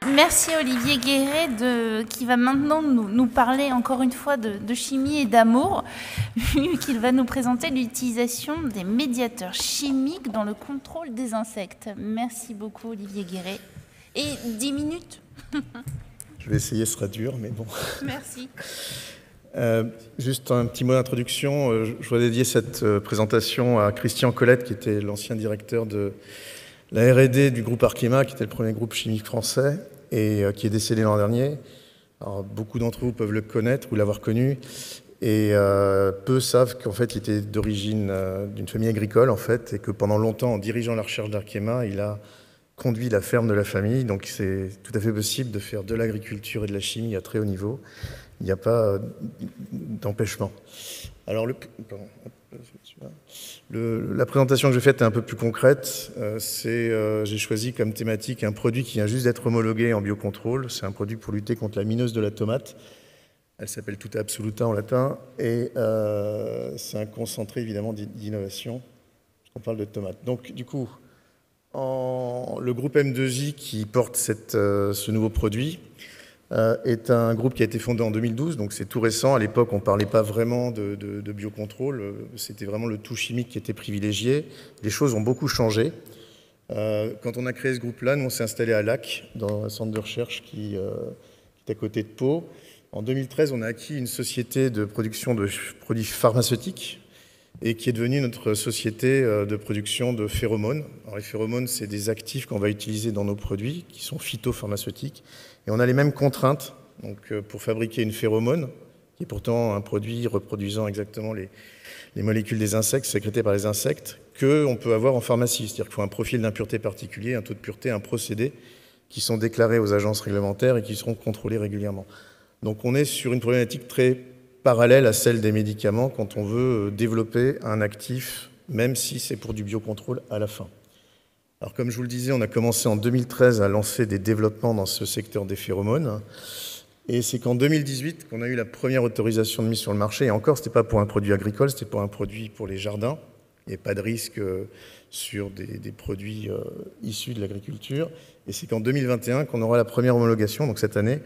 Merci Olivier Guéret qui va maintenant nous parler encore une fois de chimie et d'amour, qu'il va nous présenter l'utilisation des médiateurs chimiques dans le contrôle des insectes. Merci beaucoup Olivier Guéret. Et 10 minutes. Je vais essayer, ce sera dur, mais bon. Merci. Juste un petit mot d'introduction. Je voudrais dédier cette présentation à Christian Colette, qui était l'ancien directeur de la R&D du groupe Arkema, qui était le premier groupe chimique français, et qui est décédé l'an dernier. Alors, beaucoup d'entre vous peuvent le connaître ou l'avoir connu, et peu savent qu'en fait, il était d'origine d'une famille agricole, en fait, et que pendant longtemps, en dirigeant la recherche d'Arkema, il a conduit la ferme de la famille. Donc, c'est tout à fait possible de faire de l'agriculture et de la chimie à très haut niveau. Il n'y a pas d'empêchement. Alors, la présentation que je fais est un peu plus concrète. J'ai choisi comme thématique un produit qui vient juste d'être homologué en biocontrôle. C'est un produit pour lutter contre la mineuse de la tomate. Elle s'appelle Tuta absoluta en latin. Et c'est un concentré, évidemment, d'innovation. On parle de tomate. Donc, du coup, le groupe M2I qui porte ce nouveau produit est un groupe qui a été fondé en 2012, donc c'est tout récent. À l'époque, on ne parlait pas vraiment de biocontrôle, c'était vraiment le tout chimique qui était privilégié. Les choses ont beaucoup changé. Quand on a créé ce groupe-là, nous on s'est installé à Lac, dans un centre de recherche qui est à côté de Pau. En 2013, on a acquis une société de production de produits pharmaceutiques et qui est devenue notre société de production de phéromones. Alors, les phéromones, c'est des actifs qu'on va utiliser dans nos produits, qui sont phytopharmaceutiques. Et on a les mêmes contraintes donc, pour fabriquer une phéromone, qui est pourtant un produit reproduisant exactement les molécules des insectes, sécrétées par les insectes, qu'on peut avoir en pharmacie. C'est-à-dire qu'il faut un profil d'impureté particulier, un taux de pureté, un procédé, qui sont déclarés aux agences réglementaires et qui seront contrôlés régulièrement. Donc on est sur une problématique très parallèle à celle des médicaments quand on veut développer un actif, même si c'est pour du biocontrôle à la fin. Alors comme je vous le disais, on a commencé en 2013 à lancer des développements dans ce secteur des phéromones. Et c'est qu'en 2018 qu'on a eu la première autorisation de mise sur le marché. Et encore, ce n'était pas pour un produit agricole, c'était pour un produit pour les jardins. Il n'y a pas de risque sur des produits issus de l'agriculture. Et c'est qu'en 2021 qu'on aura la première homologation, donc cette année,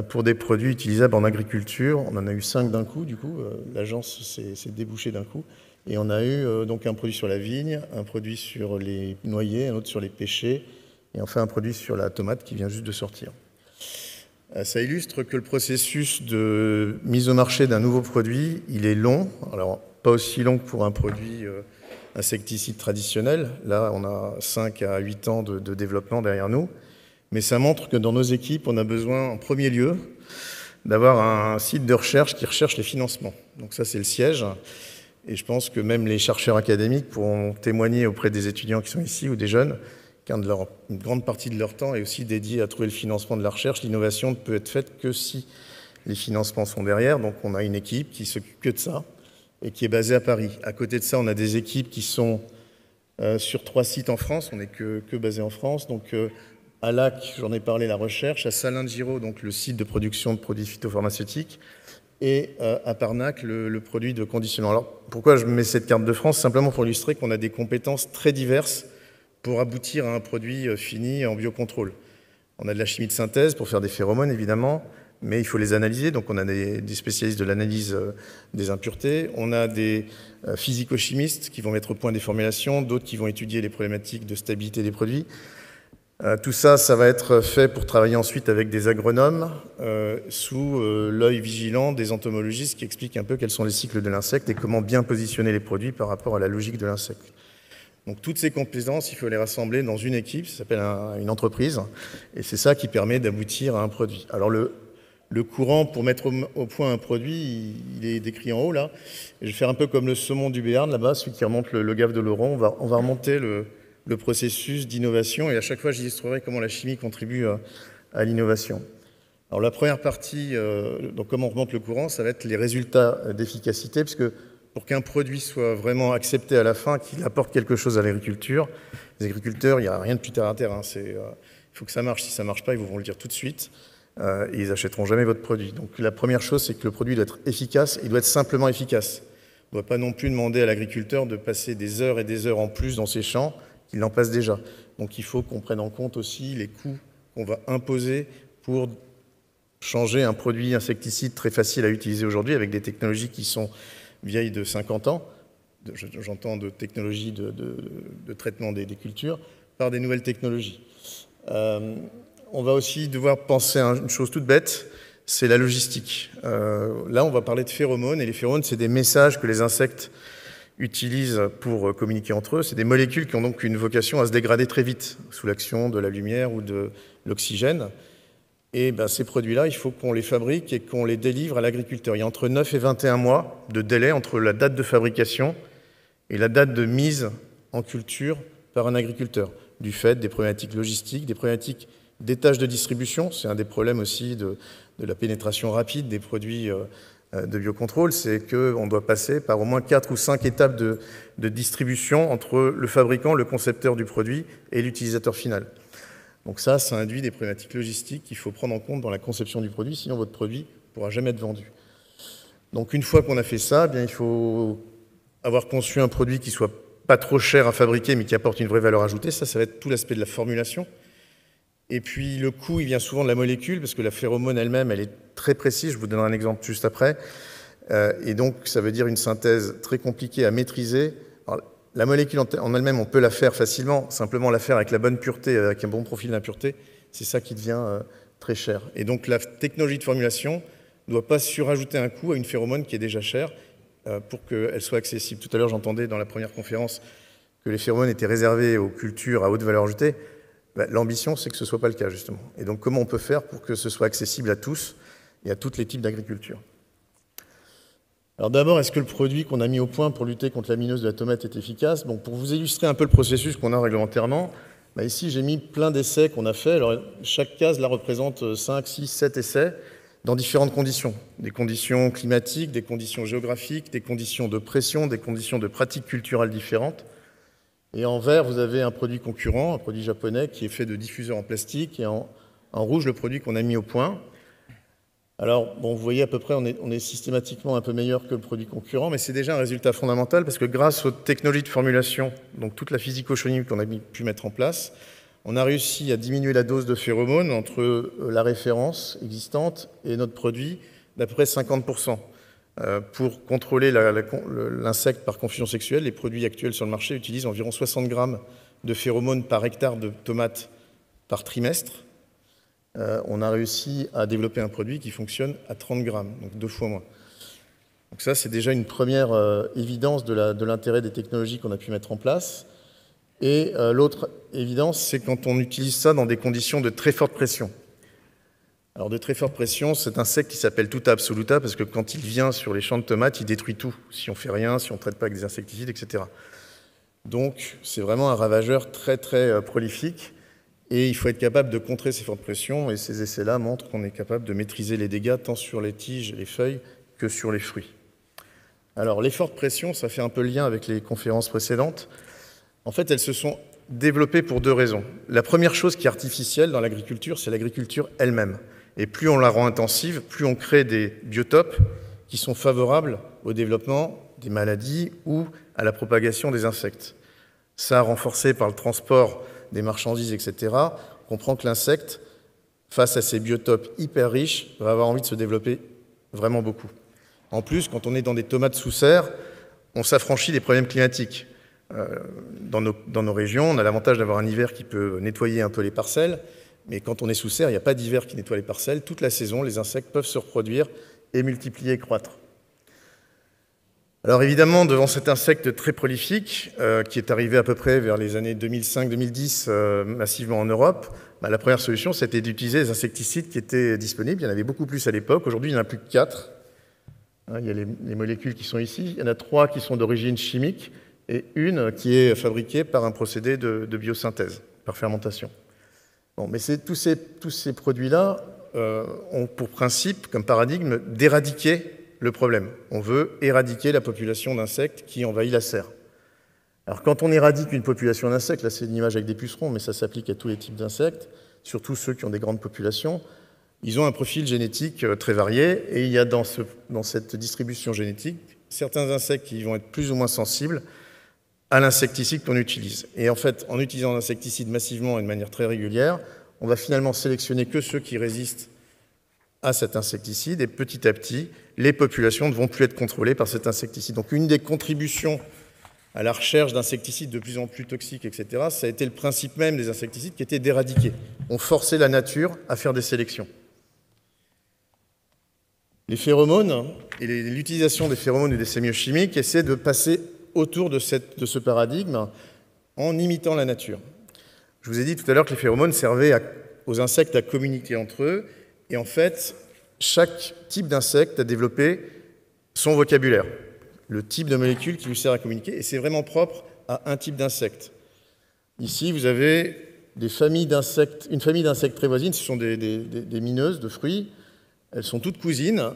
pour des produits utilisables en agriculture. On en a eu 5 d'un coup, du coup. L'agence s'est débouchée d'un coup. Et on a eu donc un produit sur la vigne, un produit sur les noyers, un autre sur les pêchers, et enfin un produit sur la tomate qui vient juste de sortir. Ça illustre que le processus de mise au marché d'un nouveau produit, il est long. Alors, pas aussi long que pour un produit insecticide traditionnel. Là, on a 5 à 8 ans de développement derrière nous. Mais ça montre que dans nos équipes, on a besoin, en premier lieu, d'avoir un site de recherche qui recherche les financements. Donc ça, c'est le siège. Et je pense que même les chercheurs académiques pourront témoigner auprès des étudiants qui sont ici ou des jeunes qu'une grande partie de leur temps est aussi dédiée à trouver le financement de la recherche. L'innovation ne peut être faite que si les financements sont derrière. Donc on a une équipe qui s'occupe que de ça et qui est basée à Paris. À côté de ça, on a des équipes qui sont sur 3 sites en France. On n'est que basé en France. Donc à Lac, j'en ai parlé, la recherche. À Salins-de-Giraud, donc le site de production de produits phytopharmaceutiques. Et à Parnac, le produit de conditionnement. Alors, pourquoi je mets cette carte de France? Simplement pour illustrer qu'on a des compétences très diverses pour aboutir à un produit fini en biocontrôle. On a de la chimie de synthèse pour faire des phéromones, évidemment, mais il faut les analyser. Donc, on a des spécialistes de l'analyse des impuretés. On a des physico-chimistes qui vont mettre au point des formulations, d'autres qui vont étudier les problématiques de stabilité des produits. Tout ça, ça va être fait pour travailler ensuite avec des agronomes sous l'œil vigilant des entomologistes qui expliquent un peu quels sont les cycles de l'insecte et comment bien positionner les produits par rapport à la logique de l'insecte. Donc toutes ces compétences, il faut les rassembler dans une équipe, ça s'appelle une entreprise, et c'est ça qui permet d'aboutir à un produit. Alors le courant pour mettre au point un produit, il est décrit en haut là. Et je vais faire un peu comme le saumon du Béarn là-bas, celui qui remonte le gave de l'Oron. On va remonter le processus d'innovation et à chaque fois j'illustrerai comment la chimie contribue à l'innovation. Alors la première partie, donc comment on remonte le courant, ça va être les résultats d'efficacité, parce que pour qu'un produit soit vraiment accepté à la fin, qu'il apporte quelque chose à l'agriculture, les agriculteurs, il n'y a rien de plus terre à terre, hein, il faut que ça marche. Si ça ne marche pas, ils vont le dire tout de suite et ils n'achèteront jamais votre produit. Donc la première chose, c'est que le produit doit être efficace, il doit être simplement efficace. ne doit pas non plus demander à l'agriculteur de passer des heures et des heures en plus dans ses champs qu'il en passe déjà. Donc il faut qu'on prenne en compte aussi les coûts qu'on va imposer pour changer un produit insecticide très facile à utiliser aujourd'hui avec des technologies qui sont vieilles de 50 ans, j'entends de technologies de traitement des cultures, par des nouvelles technologies. On va aussi devoir penser à une chose toute bête, c'est la logistique. Là, on va parler de phéromones, et les phéromones, c'est des messages que les insectes utilisent pour communiquer entre eux. C'est des molécules qui ont donc une vocation à se dégrader très vite, sous l'action de la lumière ou de l'oxygène. Et ces produits-là, il faut qu'on les fabrique et qu'on les délivre à l'agriculteur. Il y a entre 9 et 21 mois de délai entre la date de fabrication et la date de mise en culture par un agriculteur, du fait des problématiques logistiques, des problématiques d'étage de distribution. C'est un des problèmes aussi de la pénétration rapide des produits de biocontrôle, c'est qu'on doit passer par au moins 4 ou 5 étapes de distribution entre le fabricant, le concepteur du produit et l'utilisateur final. Donc ça induit des problématiques logistiques qu'il faut prendre en compte dans la conception du produit, sinon votre produit ne pourra jamais être vendu. Donc une fois qu'on a fait ça, il faut avoir conçu un produit qui soit pas trop cher à fabriquer, mais qui apporte une vraie valeur ajoutée. Ça va être tout l'aspect de la formulation. Et puis le coût, il vient souvent de la molécule, parce que la phéromone elle-même, elle est très précise. Je vous donnerai un exemple juste après. Et donc, ça veut dire une synthèse très compliquée à maîtriser. Alors, la molécule en elle-même, on peut la faire facilement, simplement la faire avec la bonne pureté, avec un bon profil d'impureté. C'est ça qui devient très cher. Et donc, la technologie de formulation ne doit pas surajouter un coût à une phéromone qui est déjà chère pour qu'elle soit accessible. Tout à l'heure, j'entendais dans la première conférence que les phéromones étaient réservées aux cultures à haute valeur ajoutée. L'ambition, c'est que ce ne soit pas le cas, justement. Et donc, comment on peut faire pour que ce soit accessible à tous et à tous les types d'agriculture? Alors d'abord, est-ce que le produit qu'on a mis au point pour lutter contre la mineuse de la tomate est efficace? Bon, pour vous illustrer un peu le processus qu'on a réglementairement, ici, j'ai mis plein d'essais qu'on a fait. Alors, chaque case, là, représente 5, 6, 7 essais dans différentes conditions. Des conditions climatiques, des conditions géographiques, des conditions de pression, des conditions de pratiques culturelles différentes. Et en vert, vous avez un produit concurrent, un produit japonais qui est fait de diffuseurs en plastique, et en rouge, le produit qu'on a mis au point. Alors, bon, vous voyez à peu près, on est systématiquement un peu meilleur que le produit concurrent, mais c'est déjà un résultat fondamental parce que grâce aux technologies de formulation, donc toute la physico-chimique qu'on a pu mettre en place, on a réussi à diminuer la dose de phéromones entre la référence existante et notre produit d'à peu près 50%. Pour contrôler l'insecte par confusion sexuelle, les produits actuels sur le marché utilisent environ 60 grammes de phéromones par hectare de tomates par trimestre. On a réussi à développer un produit qui fonctionne à 30 grammes, donc 2 fois moins. Donc ça, c'est déjà une première évidence de l'intérêt des technologies qu'on a pu mettre en place. Et l'autre évidence, c'est quand on utilise ça dans des conditions de très forte pression. Alors de très forte pression, cet insecte qui s'appelle Tuta absoluta, parce que quand il vient sur les champs de tomates, il détruit tout, si on ne fait rien, si on ne traite pas avec des insecticides, etc. Donc c'est vraiment un ravageur très très prolifique. Et il faut être capable de contrer ces fortes pressions, et ces essais-là montrent qu'on est capable de maîtriser les dégâts tant sur les tiges et les feuilles que sur les fruits. Alors, les fortes pressions, ça fait un peu le lien avec les conférences précédentes. En fait, elles se sont développées pour 2 raisons. La première chose qui est artificielle dans l'agriculture, c'est l'agriculture elle-même. Et plus on la rend intensive, plus on crée des biotopes qui sont favorables au développement des maladies ou à la propagation des insectes. Ça, renforcé par le transport des marchandises, etc., on comprend que l'insecte, face à ces biotopes hyper riches, va avoir envie de se développer vraiment beaucoup. En plus, quand on est dans des tomates sous serre, on s'affranchit des problèmes climatiques. Dans nos régions, on a l'avantage d'avoir un hiver qui peut nettoyer un peu les parcelles, mais quand on est sous serre, il n'y a pas d'hiver qui nettoie les parcelles. Toute la saison, les insectes peuvent se reproduire et multiplier et croître. Alors évidemment, devant cet insecte très prolifique, qui est arrivé à peu près vers les années 2005-2010 massivement en Europe, la première solution, c'était d'utiliser les insecticides qui étaient disponibles. Il y en avait beaucoup plus à l'époque. Aujourd'hui, il n'y en a plus que 4. Il y a les molécules qui sont ici. Il y en a 3 qui sont d'origine chimique et une qui est fabriquée par un procédé de biosynthèse, par fermentation. Bon, mais tous ces produits-là ont pour principe, comme paradigme, d'éradiquer le problème. On veut éradiquer la population d'insectes qui envahit la serre. Alors quand on éradique une population d'insectes, là c'est une image avec des pucerons, mais ça s'applique à tous les types d'insectes, surtout ceux qui ont des grandes populations, ils ont un profil génétique très varié, et il y a dans cette distribution génétique certains insectes qui vont être plus ou moins sensibles à l'insecticide qu'on utilise. Et en fait, en utilisant l'insecticide massivement et de manière très régulière, on va finalement sélectionner que ceux qui résistent à cet insecticide, et petit à petit, les populations ne vont plus être contrôlées par cet insecticide. Donc une des contributions à la recherche d'insecticides de plus en plus toxiques, etc., ça a été le principe même des insecticides qui était d'éradiquer. On forçait la nature à faire des sélections. Les phéromones et l'utilisation des phéromones et des sémiochimiques essaient de passer autour de ce paradigme en imitant la nature. Je vous ai dit tout à l'heure que les phéromones servaient aux insectes à communiquer entre eux, et en fait, chaque type d'insecte a développé son vocabulaire, le type de molécule qui lui sert à communiquer, et c'est vraiment propre à un type d'insecte. Ici, vous avez une famille d'insectes très voisines, ce sont des mineuses de fruits. Elles sont toutes cousines,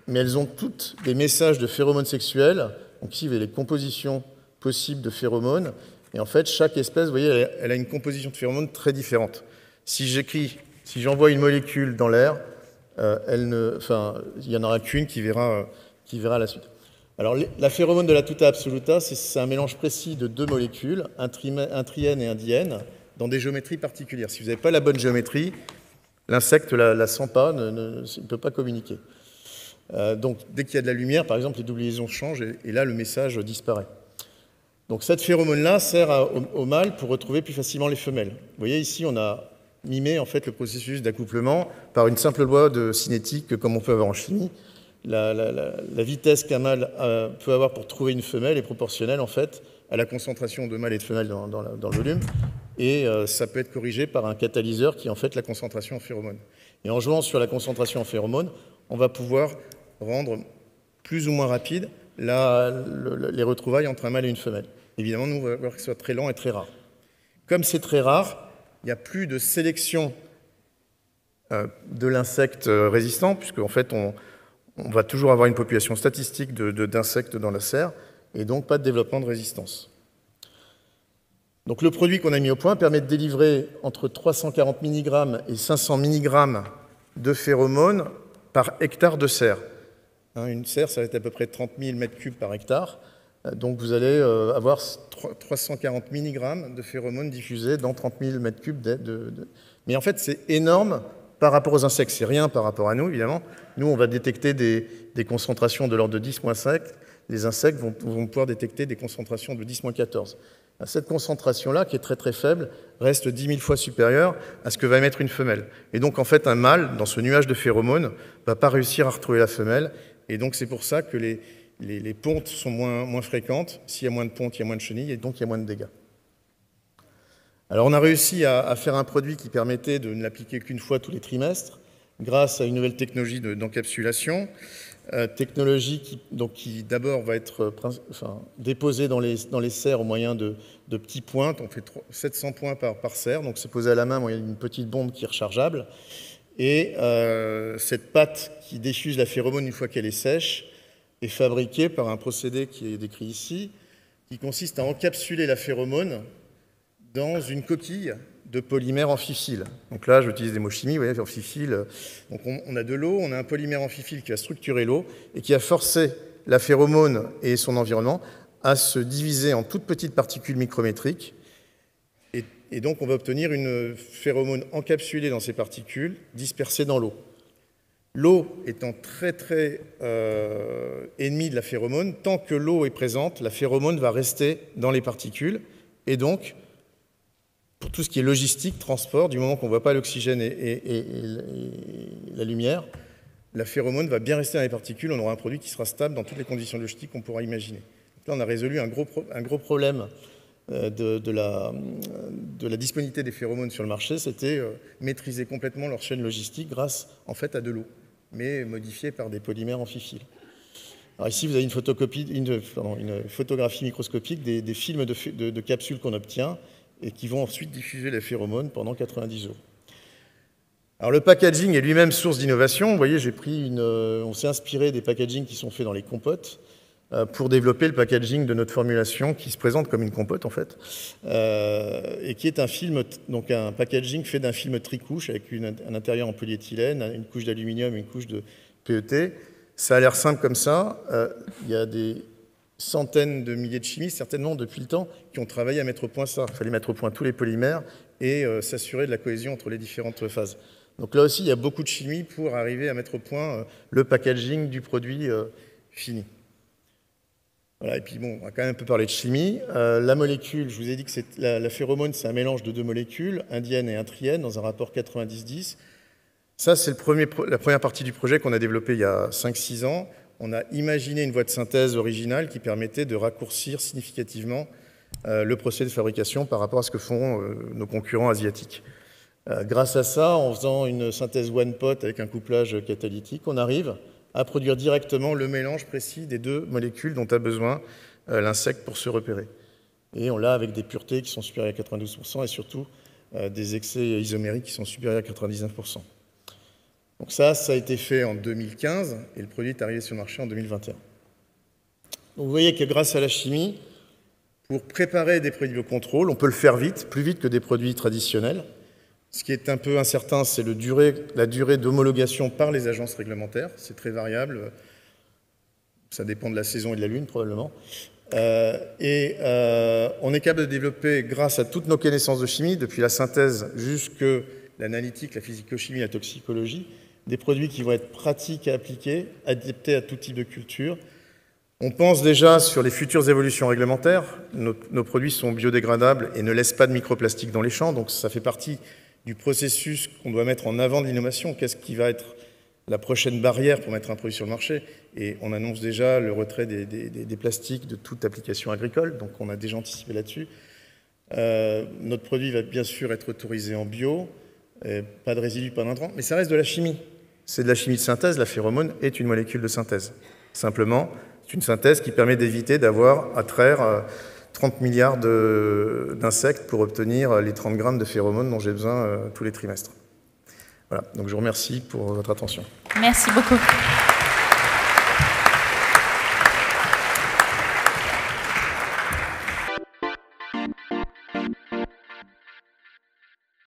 mais elles ont toutes des messages de phéromones sexuels. Donc ici, vous avez les compositions possibles de phéromones. Et en fait, chaque espèce, vous voyez, elle a une composition de phéromones très différente. Si j'envoie une molécule dans l'air, il n'y en aura qu'une qui verra la suite. Alors, la phéromone de la tuta absoluta, c'est un mélange précis de deux molécules, un triène et un diène, dans des géométries particulières. Si vous n'avez pas la bonne géométrie, l'insecte ne la sent pas, ne peut pas communiquer. Donc, dès qu'il y a de la lumière, par exemple, les doubliaisons changent et là, le message disparaît. Donc, cette phéromone-là sert au mâle pour retrouver plus facilement les femelles. Vous voyez, ici, on a mimé en fait, le processus d'accouplement par une simple loi de cinétique, comme on peut avoir en chimie. La vitesse qu'un mâle peut avoir pour trouver une femelle est proportionnelle en fait, à la concentration de mâles et de femelles dans le volume. Et ça peut être corrigé par un catalyseur qui est en fait la concentration en phéromones. Et en jouant sur la concentration en phéromones, on va pouvoir rendre plus ou moins rapide les retrouvailles entre un mâle et une femelle. Évidemment, nous, on va voir que ce soit très lent et très rare. Comme c'est très rare, il n'y a plus de sélection de l'insecte résistant, puisqu'en fait, on va toujours avoir une population statistique d'insectes dans la serre, et donc pas de développement de résistance. Donc le produit qu'on a mis au point permet de délivrer entre 340 mg et 500 mg de phéromones par hectare de serre. Une serre, ça va être à peu près 30 000 m3 par hectare. Donc vous allez avoir 340 mg de phéromones diffusés dans 30 000 m3 Mais en fait, c'est énorme par rapport aux insectes. C'est rien par rapport à nous, évidemment. Nous, on va détecter des concentrations de l'ordre de 10-5. Les insectes vont pouvoir détecter des concentrations de 10-14. Cette concentration-là, qui est très très faible, reste 10 000 fois supérieure à ce que va émettre une femelle. Et donc, en fait, un mâle, dans ce nuage de phéromones, ne va pas réussir à retrouver la femelle. Et donc, c'est pour ça que les pontes sont moins fréquentes. S'il y a moins de pontes, il y a moins de chenilles, et donc il y a moins de dégâts. Alors, on a réussi à faire un produit qui permettait de ne l'appliquer qu'une fois tous les trimestres, grâce à une nouvelle technologie d'encapsulation. Technologie qui d'abord va être déposée dans les serres au moyen de petits points. On fait 700 points par serre, donc c'est posé à la main au moyen d'une petite bombe qui est rechargeable. Et cette pâte qui diffuse la phéromone une fois qu'elle est sèche est fabriquée par un procédé qui est décrit ici, qui consiste à encapsuler la phéromone dans une coquille de polymère amphiphylle. Donc là, j'utilise des mots chimiques, vous voyez, amphiphylle. Donc on a de l'eau, on a un polymère amphiphylle qui va structurer l'eau et qui a forcé la phéromone et son environnement à se diviser en toutes petites particules micrométriques. Et donc on va obtenir une phéromone encapsulée dans ces particules, dispersée dans l'eau. L'eau étant très très ennemie de la phéromone, tant que l'eau est présente, la phéromone va rester dans les particules et donc pour tout ce qui est logistique, transport, du moment qu'on ne voit pas l'oxygène et la lumière, la phéromone va bien rester dans les particules, on aura un produit qui sera stable dans toutes les conditions logistiques qu'on pourra imaginer. Donc là, on a résolu un gros problème de la disponibilité des phéromones sur le marché, c'était maîtriser complètement leur chaîne logistique grâce en fait à de l'eau, mais modifiée par des polymères amphiphiles. Alors ici, vous avez une photographie microscopique des films de capsules qu'on obtient, et qui vont ensuite diffuser les phéromones pendant 90 jours. Alors le packaging est lui-même source d'innovation. Vous voyez, on s'est inspiré des packagings qui sont faits dans les compotes pour développer le packaging de notre formulation qui se présente comme une compote en fait, et qui est un packaging fait d'un film tricouche avec un intérieur en polyéthylène, une couche d'aluminium, une couche de PET. Ça a l'air simple comme ça. Il y a des centaines de milliers de chimistes, certainement depuis le temps, qui ont travaillé à mettre au point ça. Il fallait mettre au point tous les polymères et s'assurer de la cohésion entre les différentes phases. Donc là aussi, il y a beaucoup de chimie pour arriver à mettre au point le packaging du produit fini. Voilà, et puis bon, on va quand même un peu parler de chimie. La molécule, je vous ai dit que la phéromone, c'est un mélange de deux molécules, indienne et intrienne, dans un rapport 90-10. Ça, c'est la première partie du projet qu'on a développé il y a 5-6 ans. On a imaginé une voie de synthèse originale qui permettait de raccourcir significativement le procédé de fabrication par rapport à ce que font nos concurrents asiatiques. Grâce à ça, en faisant une synthèse one pot avec un couplage catalytique, on arrive à produire directement le mélange précis des deux molécules dont a besoin l'insecte pour se repérer. Et on l'a avec des puretés qui sont supérieures à 92% et surtout des excès isomériques qui sont supérieurs à 99%. Donc ça a été fait en 2015 et le produit est arrivé sur le marché en 2021. Donc vous voyez que grâce à la chimie, pour préparer des produits de contrôle, on peut le faire vite, plus vite que des produits traditionnels. Ce qui est un peu incertain, c'est la durée d'homologation par les agences réglementaires. C'est très variable. Ça dépend de la saison et de la lune, probablement. On est capable de développer, grâce à toutes nos connaissances de chimie, depuis la synthèse jusqu'à l'analytique, la physico-chimie, la toxicologie, des produits qui vont être pratiques à appliquer, adaptés à tout type de culture. On pense déjà sur les futures évolutions réglementaires. Nos produits sont biodégradables et ne laissent pas de microplastiques dans les champs, donc ça fait partie du processus qu'on doit mettre en avant de l'innovation. Qu'est-ce qui va être la prochaine barrière pour mettre un produit sur le marché? Et on annonce déjà le retrait des plastiques de toute application agricole, donc on a déjà anticipé là-dessus. Notre produit va bien sûr être autorisé en bio, pas de résidus, pas d'intrants, mais ça reste de la chimie. C'est de la chimie de synthèse, la phéromone est une molécule de synthèse. Simplement, c'est une synthèse qui permet d'éviter d'avoir à traire 30 milliards d'insectes pour obtenir les 30 grammes de phéromones dont j'ai besoin tous les trimestres. Voilà, donc je vous remercie pour votre attention. Merci beaucoup.